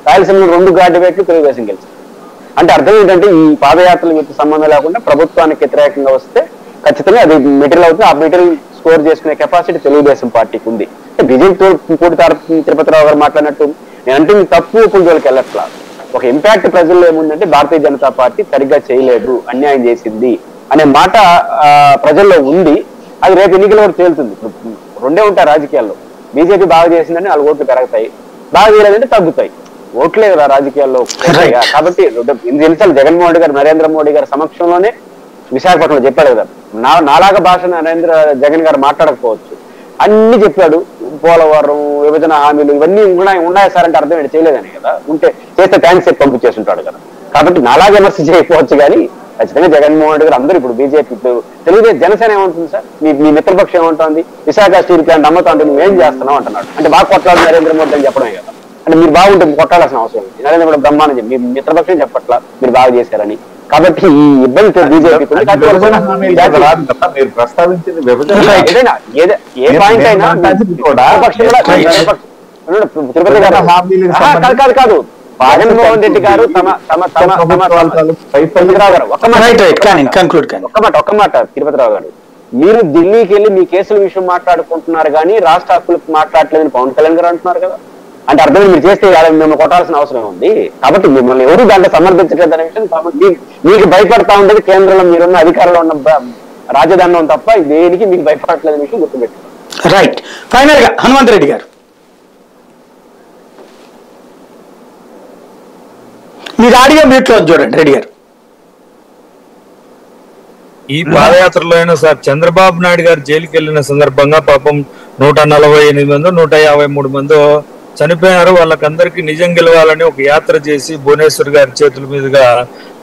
రాయలసీమలో 2 గ్రాడ్యుయేట్లు తెలుగుదేశం గెలిచింది. అంటే అర్థం ఏంటంటే ఈ పాదయాత్రలకు సంబంధం లేకుండా ప్రభుత్వానికి వ్యతిరేకంగా వస్తే ఖచ్చితంగా అది మెటీరియల్ అవుతుంది. ఆ మెటీరియల్ స్కోర్ చేసుకునే కెపాసిటీ తెలుగుదేశం పార్టీకి ఉంది. బీజేపీ పూడితారు తిరుపతిరావు గారు మాట్లాడినట్టు నేనంటే తప్పు కొంచెంకి వెళ్ళట్లా. ఒక ఇంపాక్ట్ ప్రజల్లో ఏముందంటే భారతీయ జనతా పార్టీ సరిగ్గా చేయలేదు, అన్యాయం చేసింది అనే మాట ప్రజల్లో ఉంది. అది రేపు ఎన్నికల వరకు తేలుతుంది. ఇప్పుడు 2 ఉంటాయి రాజకీయాల్లో. బీజేపీ బాగా చేసిందని 4 ఓట్లు పెరుగుతాయి, బాగా చేయలేదంటే తగ్గుతాయి. ఓట్లే కదా రాజకీయాల్లో. కాబట్టి ఎన్నిసార్లు జగన్మోహన్ రెడ్డి గారు నరేంద్ర మోడీ గారి సమక్షంలోనే విశాఖపట్నంలో చెప్పాడు కదా, నాలాగా భాష జగన్ గారు మాట్లాడకపోవచ్చు, అన్ని చెప్పాడు. పోలవరం, విభజన హామీలు ఇవన్నీ ఉన్నాయా సార్ అంటే అర్థం ఏంటి, చేయలేదని కదా. ఉంటే చేస్తే థ్యాంక్స్ చెప్పి పంపించేసి ఉంటాడు కదా. కాబట్టి నాలాగా విమర్శ చేయకపోవచ్చు కానీ ఖచ్చితంగా జగన్మోహన్ రెడ్డి గారు అందరూ ఇప్పుడు బీజేపీ, ఇప్పుడు తెలుగుదేశం, జనసేన ఏమంటుంది సార్, మీ మిత్రపక్షం ఏమంటుంది, విశాఖ స్టీల్ ప్లాంట్ అమ్మతా అంటే నువ్వేం చేస్తున్నావు అంటున్నాడు. అంటే బాగా కొట్లాడు నరేంద్ర మోడీ అని చెప్పడమే కదా. అంటే మీరు బాగుంటే కొట్టాల్సిన అవసరం ఉంది. నరేంద్ర మోడీ బ్రహ్మాండం చెప్పి మీ మిత్రపక్షం చెప్పట్లా మీరు బాగా చేశారని. కాబట్టి ఈ ఇబ్బంది బీజేపీ ఏ పాయింట్ అయినా కాదు కాదు జగన్మోహన్ రెడ్డి గారు ఒక్క మాట తిరుపతిరావు గారు, మీరు ఢిల్లీకి వెళ్ళి మీ కేసుల విషయం మాట్లాడుకుంటున్నారు కానీ రాష్ట్ర హక్కులకు మాట్లాడలేదని పవన్ కళ్యాణ్ గారు అంటున్నారు కదా. అంటే అర్థం మీరు చేస్తే మిమ్మల్ని కొట్టాల్సిన అవసరం ఉంది. కాబట్టి మిమ్మల్ని ఎవరు దాంట్లో సమర్థించట్లేదు అనే విషయం. కాబట్టి మీకు భయపడతా ఉండేది కేంద్రంలో మీరున్న అధికారంలో ఉన్న రాజధానిలో తప్ప దేనికి మీకు భయపడట్లేదు విషయం గుర్తుపెట్టుకోండి. రైట్. ఫైనల్ గా హనుమంత్ రెడ్డి గారు మీరు ఆడియో మ్యూట్ లో చూడండి. రెడ్డి గారు, ఈ పాదయాత్రలో అయినా సార్ చంద్రబాబు నాయుడు గారు జైలుకి వెళ్ళిన సందర్భంగా పాపం 148 మందో 153 మందో చనిపోయారు. వాళ్ళకందరికీ నిజం గెలవాలని ఒక యాత్ర చేసి భువనేశ్వర్ గారి చేతుల మీదుగా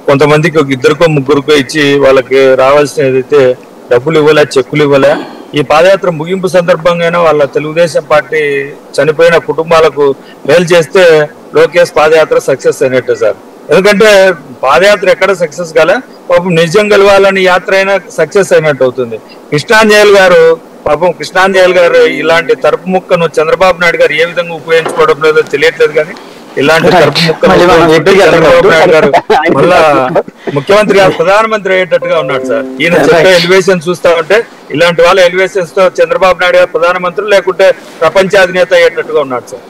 కొంతమందికి ఒక 2కో 3కో ఇచ్చి వాళ్ళకి రావాల్సిన ఏదైతే డబ్బులు ఇవ్వలే, చెక్కులు ఇవ్వలే. ఈ పాదయాత్ర ముగింపు సందర్భంగా వాళ్ళ తెలుగుదేశం పార్టీ చనిపోయిన కుటుంబాలకు మేలు చేస్తే లోకేష్ పాదయాత్ర సక్సెస్ అయినట్టు సార్. ఎందుకంటే పాదయాత్ర ఎక్కడ సక్సెస్ కాలే, పాపం నిజం గెలవాలని యాత్ర అయినా సక్సెస్ అయినట్టు అవుతుంది. కృష్ణాంజలి గారు పాపం కృష్ణాంజలి గారు ఇలాంటి తరపు ముక్కను చంద్రబాబు నాయుడు గారు ఏ విధంగా ఉపయోగించుకోవడం లేదో తెలియట్లేదు. కానీ ఇలాంటి తరపు ముక్కను చంద్రబాబు నాయుడు గారు మళ్ళా ముఖ్యమంత్రి ప్రధానమంత్రి అయ్యేటట్టుగా ఉన్నాడు సార్. ఈయన చెప్పే ఎలివేషన్ చూస్తా ఉంటే ఇలాంటి వాళ్ళ ఎలివేషన్స్ తో చంద్రబాబు నాయుడు గారు ప్రధానమంత్రి లేకుంటే ప్రపంచ అధినేత అయ్యేటట్టుగా ఉన్నాడు సార్.